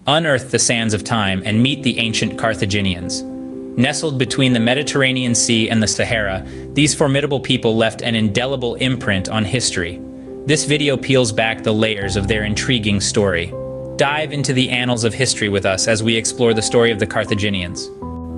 Unearth the sands of time and meet the ancient Carthaginians. Nestled between the Mediterranean Sea and the Sahara, these formidable people left an indelible imprint on history. This video peels back the layers of their intriguing story. Dive into the annals of history with us as we explore the story of the Carthaginians.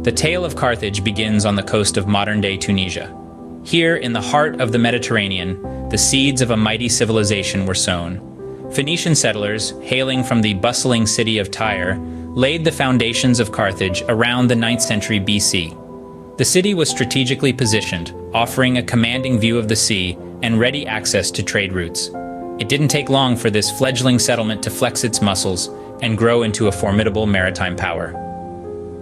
The tale of Carthage begins on the coast of modern-day Tunisia. Here, in the heart of the Mediterranean, the seeds of a mighty civilization were sown. Phoenician settlers, hailing from the bustling city of Tyre, laid the foundations of Carthage around the 9th century BC. The city was strategically positioned, offering a commanding view of the sea and ready access to trade routes. It didn't take long for this fledgling settlement to flex its muscles and grow into a formidable maritime power.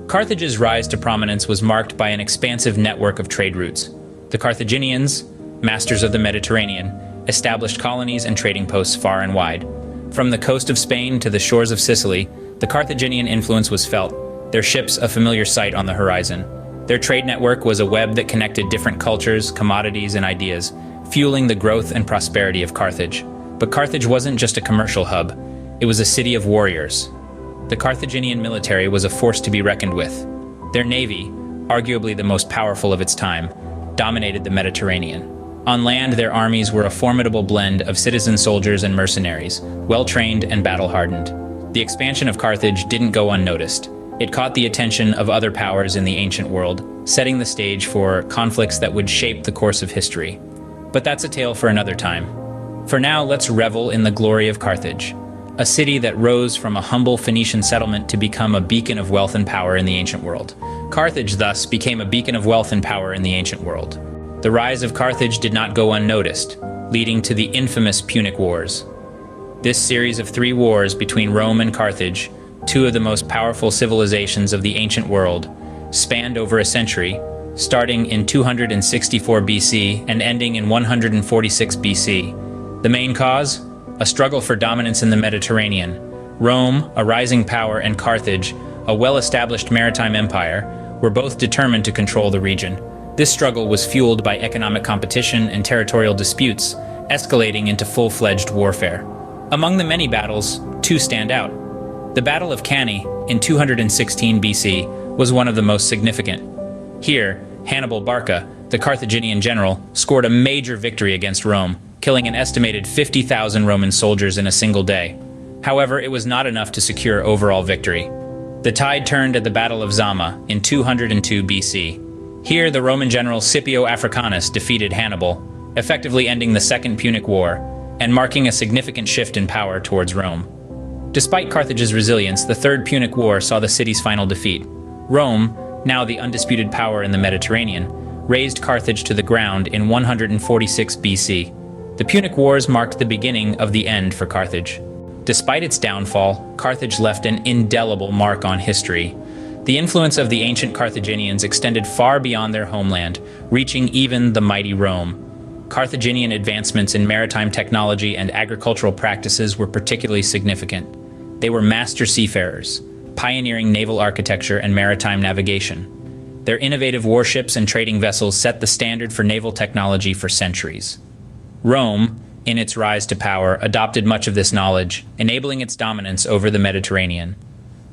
Carthage's rise to prominence was marked by an expansive network of trade routes. The Carthaginians, masters of the Mediterranean, established colonies and trading posts far and wide. From the coast of Spain to the shores of Sicily, the Carthaginian influence was felt, their ships a familiar sight on the horizon. Their trade network was a web that connected different cultures, commodities, and ideas, fueling the growth and prosperity of Carthage. But Carthage wasn't just a commercial hub, it was a city of warriors. The Carthaginian military was a force to be reckoned with. Their navy, arguably the most powerful of its time, dominated the Mediterranean. On land, their armies were a formidable blend of citizen soldiers and mercenaries, well-trained and battle-hardened. The expansion of Carthage didn't go unnoticed. It caught the attention of other powers in the ancient world, setting the stage for conflicts that would shape the course of history. But that's a tale for another time. For now, let's revel in the glory of Carthage, a city that rose from a humble Phoenician settlement to become a beacon of wealth and power in the ancient world. Carthage, thus, became a beacon of wealth and power in the ancient world. The rise of Carthage did not go unnoticed, leading to the infamous Punic Wars. This series of 3 wars between Rome and Carthage, 2 of the most powerful civilizations of the ancient world, spanned over a century, starting in 264 BC and ending in 146 BC. The main cause? A struggle for dominance in the Mediterranean. Rome, a rising power, and Carthage, a well-established maritime empire, were both determined to control the region. This struggle was fueled by economic competition and territorial disputes, escalating into full-fledged warfare. Among the many battles, 2 stand out. The Battle of Cannae in 216 BC was one of the most significant. Here, Hannibal Barca, the Carthaginian general, scored a major victory against Rome, killing an estimated 50,000 Roman soldiers in a single day. However, it was not enough to secure overall victory. The tide turned at the Battle of Zama in 202 BC. Here, the Roman general Scipio Africanus defeated Hannibal, effectively ending the Second Punic War and marking a significant shift in power towards Rome. Despite Carthage's resilience, the Third Punic War saw the city's final defeat. Rome, now the undisputed power in the Mediterranean, razed Carthage to the ground in 146 BC. The Punic Wars marked the beginning of the end for Carthage. Despite its downfall, Carthage left an indelible mark on history. The influence of the ancient Carthaginians extended far beyond their homeland, reaching even the mighty Rome. Carthaginian advancements in maritime technology and agricultural practices were particularly significant. They were master seafarers, pioneering naval architecture and maritime navigation. Their innovative warships and trading vessels set the standard for naval technology for centuries. Rome, in its rise to power, adopted much of this knowledge, enabling its dominance over the Mediterranean.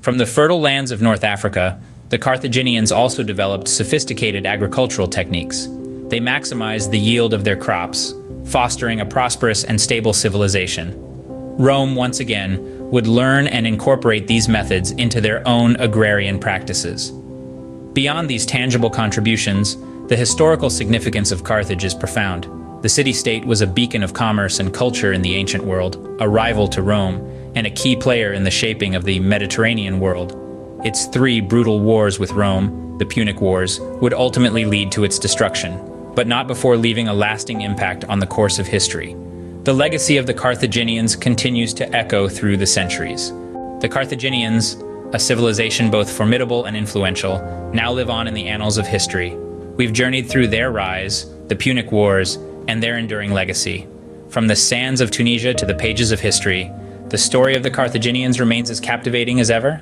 From the fertile lands of North Africa, the Carthaginians also developed sophisticated agricultural techniques. They maximized the yield of their crops, fostering a prosperous and stable civilization. Rome, once again, would learn and incorporate these methods into their own agrarian practices. Beyond these tangible contributions, the historical significance of Carthage is profound. The city-state was a beacon of commerce and culture in the ancient world, a rival to Rome, and a key player in the shaping of the Mediterranean world. Its 3 brutal wars with Rome, the Punic Wars, would ultimately lead to its destruction, but not before leaving a lasting impact on the course of history. The legacy of the Carthaginians continues to echo through the centuries. The Carthaginians, a civilization both formidable and influential, now live on in the annals of history. We've journeyed through their rise, the Punic Wars, and their enduring legacy. From the sands of Tunisia to the pages of history, the story of the Carthaginians remains as captivating as ever.